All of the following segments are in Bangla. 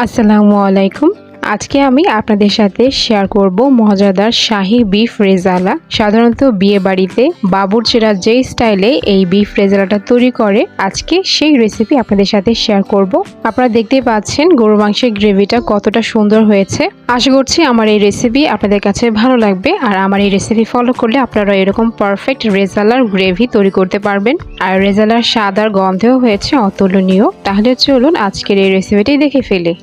আসসালামু আলাইকুম। আজকে আমি আপনাদের সাথে শেয়ার করব মজাদার শাহি বিফ রেজালা। সাধারণত বিয়ে বাড়িতে বাবুর্চিরা যেই স্টাইলে এই বিফ রেজালাটা তৈরি করে, আজকে সেই রেসিপি আপনাদের সাথে শেয়ার করব। আপনারা দেখতেই পাচ্ছেন গরুর মাংসের গ্রেভিটা কতটা সুন্দর হয়েছে। আশা করছি আমার এই রেসিপি আপনাদের কাছে ভালো লাগবে, আর আমার এই রেসিপি ফলো করলে আপনারা এরকম পারফেক্ট রেজালার গ্রেভি তৈরি করতে পারবেন। আর রেজালার স্বাদ আর গন্ধেও হয়েছে অতুলনীয়। তাহলে চলুন আজকের এই রেসিপিটি দেখে ফেলি।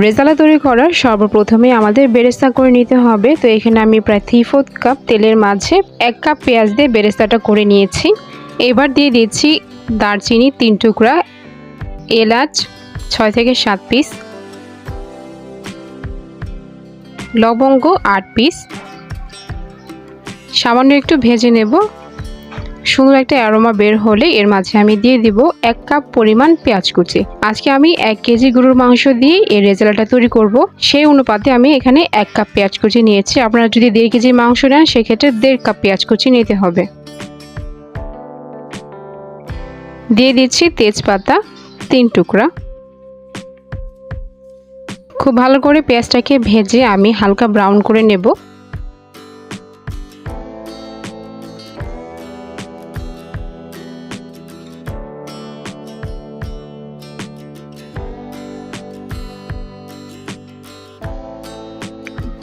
রেজালা তৈরি করার সর্বপ্রথমে আমাদের বেরেস্তা করে নিতে হবে। তো এখানে আমি প্রায় 3/4 কাপ তেলের মাঝে 1 কাপ পেঁয়াজ দিয়ে বেরেস্তাটা করে নিয়েছি। এবার দিয়ে দিচ্ছি দারচিনি 3 টুকরা, এলাচ 6 থেকে 7 পিস, লবঙ্গ 8 পিস। সামান্য একটু ভেজে নেব। সুন্দর একটা অ্যারোমা বের হলে এর মাঝে আমি দিয়ে দিব 1 কাপ পরিমাণ পেঁয়াজ কুচি। আজকে আমি 1 কেজি গরুর মাংস দিয়ে এই রেজালাটা তৈরি করব, সেই অনুপাতে আমি এখানে 1 কাপ পেঁয়াজ কুচি নিয়েছি। আপনারা যদি 1.5 কেজি মাংস নেন সেক্ষেত্রে 1.5 কাপ পেঁয়াজ কুচি নিতে হবে। দিয়ে দিচ্ছি তেজপাতা 3 টুকরা। খুব ভালো করে পেঁয়াজটাকে ভেজে আমি হালকা ব্রাউন করে নেব।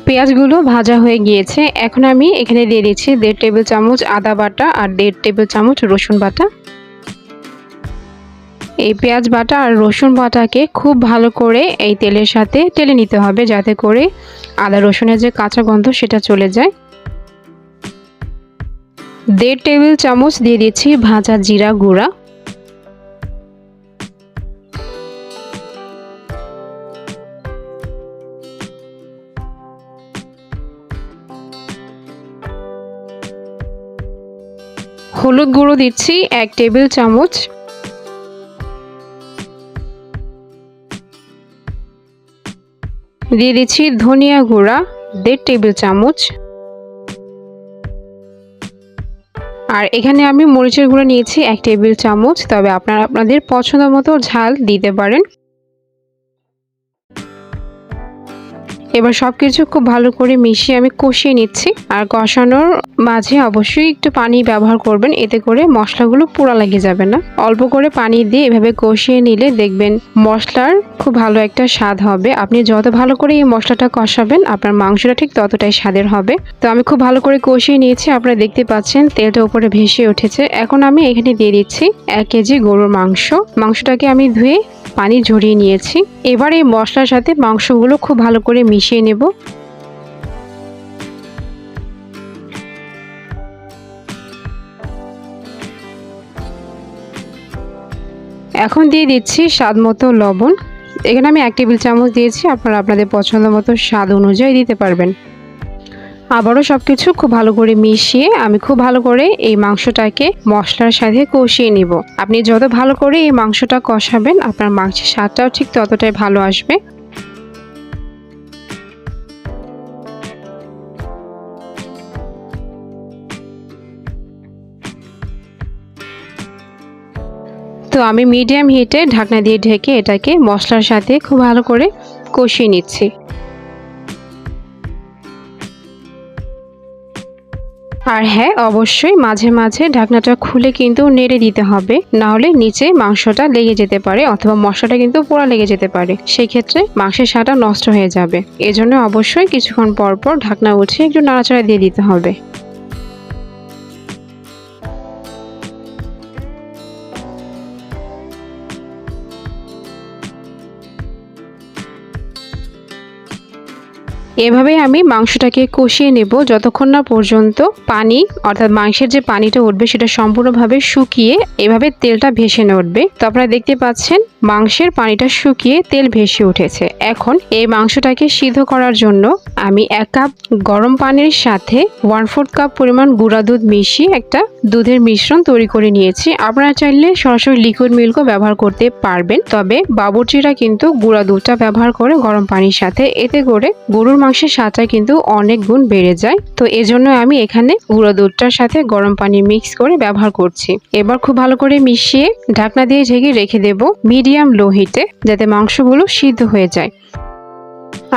পেঁয়াজগুলো ভাজা হয়ে গিয়েছে। এখন আমি এখানে দিয়ে দিচ্ছি 1.5 টেবিল চামচ আদা বাটা আর 1.5 টেবিল চামচ রসুন বাটা। এই পেঁয়াজ বাটা আর রসুন বাটাকে খুব ভালো করে এই তেলের সাথে টেলে নিতে হবে, যাতে করে আদা রসুনের যে কাঁচা গন্ধ সেটা চলে যায়। 1.5 টেবিল চামচ দিয়ে দিচ্ছি ভাজা জিরা গুঁড়া, হলুদ গুঁড়ো দিচ্ছি 1 টেবিল চামচ, দিয়ে দিচ্ছি ধনিয়া গুঁড়া 1.5 টেবিল চামচ, আর এখানে আমি মরিচের গুঁড়ো নিয়েছি 1 টেবিল চামচ। তবে আপনারা আপনাদের পছন্দ মতো ঝাল দিতে পারেন। এবার সবকিছু খুব ভালো করে মিশিয়ে আমি কষিয়ে নিচ্ছি। আর কষানোর মাঝে অবশ্যই একটু পানি ব্যবহার করবেন, এতে করে মশলাগুলো পোড়া লেগে যাবে না। অল্প করে পানি দিয়ে এভাবে কষিয়ে নিলে দেখবেন মশলার খুব ভালো একটা স্বাদ হবে। আপনি যত ভালো করে এই মশলাটা কষাবেন আপনার মাংসটা ঠিক ততটাই স্বাদের হবে। তো আমি খুব ভালো করে কষিয়ে নিয়েছি। আপনারা দেখতে পাচ্ছেন তেলটা উপরে ভেসে উঠেছে। এখন আমি এখানে দিয়ে দিচ্ছি 1 কেজি গরুর মাংস। মাংসটাকে আমি ধুয়ে পানি ঝরিয়ে নিয়েছি। এবার এই মশলার সাথে মাংসগুলো খুব ভালো করে মিশিয়ে নেব। এখন দিয়ে দিচ্ছি স্বাদ মতো লবণ। এখানে আমি 1 টেবিল চামচ দিয়েছি, আপনারা আপনাদের পছন্দ মতো স্বাদ অনুযায়ী দিতে পারবেন। আবারও সবকিছু খুব ভালো করে মিশিয়ে আমি খুব ভালো করে এই মাংসটাকে মশলার সাথে কষিয়ে নিব। আপনি যত ভালো করে এই মাংসটা কষাবেন আপনার মাংসের স্বাদটাও ঠিক ততটাই ভালো আসবে। তো আমি মিডিয়াম হিটে ঢাকনা দিয়ে ঢেকে এটাকে মশলার সাথে খুব ভালো করে কষিয়ে নিচ্ছি। আর হ্যাঁ, অবশ্যই মাঝে মাঝে ঢাকনাটা খুলে কিন্তু নেড়ে দিতে হবে, না হলে নিচে মাংসটা লেগে যেতে পারে অথবা মশলাটা কিন্তু পোড়া লেগে যেতে পারে। সেই ক্ষেত্রে মাংসের স্বাদটা নষ্ট হয়ে যাবে। এজন্য অবশ্যই কিছুক্ষণ পর পর ঢাকনা উঠিয়ে একটু নাড়াচাড়া দিয়ে দিতে হবে। এভাবে আমি মাংসটাকে কষিয়ে নেব যতক্ষণ না পর্যন্ত পানি অর্থাৎ মাংসের যে পানিটা উঠবে সেটা সম্পূর্ণভাবে শুকিয়ে এভাবে তেলটা ভেসে উঠবে। তো আপনারা দেখতে পাচ্ছেন মাংসের পানিটা শুকিয়ে তেল ভেসে উঠেছে। এখন এই মাংসটাকে সিদ্ধ করার জন্য আমি 1 কাপ গরম পানির সাথে 1/4 কাপ পরিমাণ গুঁড়া দুধ মিশিয়ে একটা দুধের মিশ্রণ তৈরি করে নিয়েছি। আপনারা চাইলে সরাসরি লিকুইড মিল্কও ব্যবহার করতে পারবেন, তবে বাবুর্চিরা কিন্তু গুঁড়া দুধটা ব্যবহার করে গরম পানির সাথে, এতে করে গরুর মাংসের স্বাদটা কিন্তু অনেক গুণ বেড়ে যায়। তো এজন্য আমি এখানে গুঁড়া দুধটার সাথে গরম পানি মিক্স করে ব্যবহার করছি। এবার খুব ভালো করে মিশিয়ে ঢাকনা দিয়ে ঢেকে রেখে দেব মিডিয়াম লো হিটে, যাতে মাংসগুলো সিদ্ধ হয়ে যায়।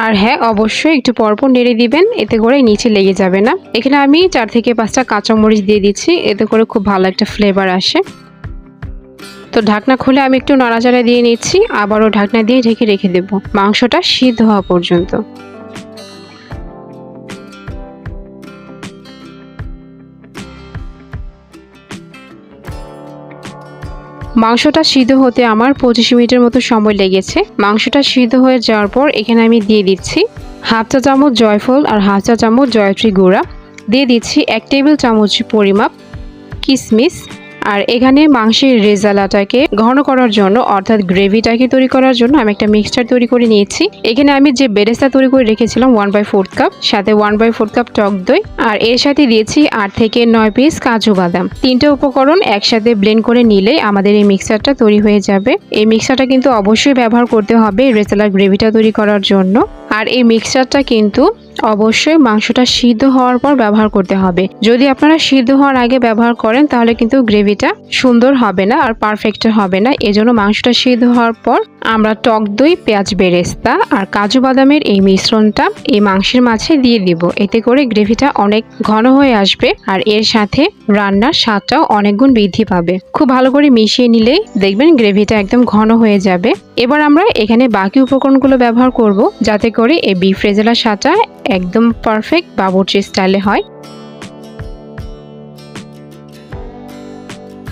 আর হ্যাঁ, অবশ্যই একটু পরপর নেড়ে দিবেন, এতে করে নিচে লেগে যাবে না। এখানে আমি 4 থেকে 5টা কাঁচামরিচ দিয়ে দিচ্ছি, এতে করে খুব ভালো একটা ফ্লেভার আসে। তো ঢাকনা খুলে আমি একটু নাড়াচাড়া দিয়ে নিচ্ছি, আবারও ঢাকনা দিয়ে ঢেকে রেখে দেব মাংসটা সিদ্ধ হওয়া পর্যন্ত। মাংসটা সিদ্ধ হতে আমার 25 মিনিটের মতো সময় লেগেছে। মাংসটা সিদ্ধ হয়ে যাওয়ার পর এখানে আমি দিয়ে দিচ্ছি হাফ চা চামচ জয়ফল আর হাফ চা চামচ জয়ত্রী গুঁড়া, দিয়ে দিচ্ছি 1 টেবিল চামচ পরিমাপ কিশমিশ। আর এখানে মাংসের রেজালাটাকে ঘন করার জন্য, অর্থাৎ গ্রেভিটাকে তৈরি করার জন্য আমি একটা মিক্সচার তৈরি করে নিয়েছি। এখানে আমি যে বেরেস্তা তৈরি করে রেখেছিলাম 1/4 কাপ, সাথে 1/4 কাপ টক দই, আর এর সাথে দিয়েছি 8 থেকে 9 পিস কাজু বাদাম। 3টে উপকরণ একসাথে ব্লেন্ড করে নিলেই আমাদের এই মিক্সচারটা তৈরি হয়ে যাবে। এই মিক্সচারটা কিন্তু অবশ্যই ব্যবহার করতে হবে রেজালার গ্রেভিটা তৈরি করার জন্য। আর এই মিক্সচারটা কিন্তু অবশ্যই মাংসটা সিদ্ধ হওয়ার পর ব্যবহার করতে হবে। যদি আপনারা সিদ্ধ হওয়ার আগে ব্যবহার করেন তাহলে কিন্তু গ্রেভিটা সুন্দর হবে না আর পারফেক্ট হবে না। এজন্য মাংসটা সিদ্ধ হওয়ার পর আমরা টক দই, পেঁয়াজ বেরেস্তা আর কাজু বাদামের এই মিশ্রণটা এই মাংসের মাঝে দিয়ে দিব, এতে করে গ্রেভিটা অনেক ঘন হয়ে আসবে আর এর সাথে রান্নার স্বাদটাও অনেক গুণ বৃদ্ধি পাবে। খুব ভালো করে মিশিয়ে নিলেই দেখবেন গ্রেভিটা একদম ঘন হয়ে যাবে। এবার আমরা এখানে বাকি উপকরণগুলো ব্যবহার করব, যাতে করে এই বিফ রেজালার স্বাদটা একদম পারফেক্ট বাবুর্চি স্টাইলে হয়।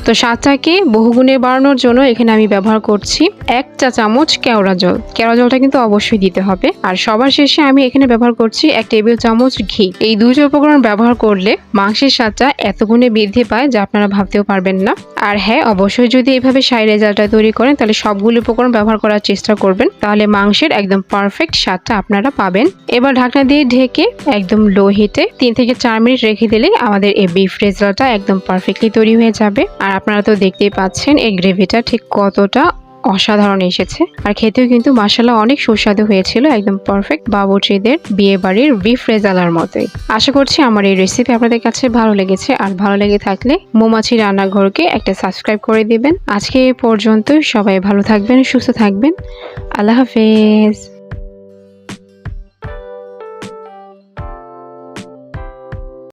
তো স্বাদটাকে বহুগুণে বাড়ানোর জন্য এখানে আমি ব্যবহার করছি 1 চা চামচ কেওড়া জল। কেওড়া জলটা কিন্তু অবশ্যই দিতে হবে। আর সবার শেষে আমি এখানে ব্যবহার করছি 1 টেবিল চামচ ঘি। এই দুটো উপকরণ ব্যবহার করলে মাংসের স্বাদটা এত গুণে বৃদ্ধি পায় যা আপনারা ভাবতেও পারবেন না। আর হ্যাঁ, অবশ্যই যদি এইভাবে শাহি রেজালাটা তৈরি করেন তাহলে সবগুলো উপকরণ ব্যবহার করার চেষ্টা করবেন, তাহলে মাংসের একদম পারফেক্ট স্বাদটা আপনারা পাবেন। এবার ঢাকনা দিয়ে ঢেকে একদম লো হিটে 3 থেকে 4 মিনিট রেখে দিলেই আমাদের এই বিফ রেজালাটা একদম পারফেক্টলি তৈরি হয়ে যাবে। আর আপনারা তো দেখতেই পাচ্ছেন এই গ্রেভিটা ঠিক কতটা অসাধারণ এসেছে, আর খেতেও কিন্তু মাশাআল্লাহ অনেক সুস্বাদু হয়েছিল, একদম পারফেক্ট বাবুর্চিদের বিয়ে বাড়ির বিফ রেজালার মতোই। আশা করছি আমার এই রেসিপি আপনাদের কাছে ভালো লেগেছে, আর ভালো লেগে থাকলে মৌমাছি রান্নাঘরকে একটা সাবস্ক্রাইব করে দিবেন। আজকে এই পর্যন্ত, সবাই ভালো থাকবেন, সুস্থ থাকবেন, আল্লাহ হাফেজ।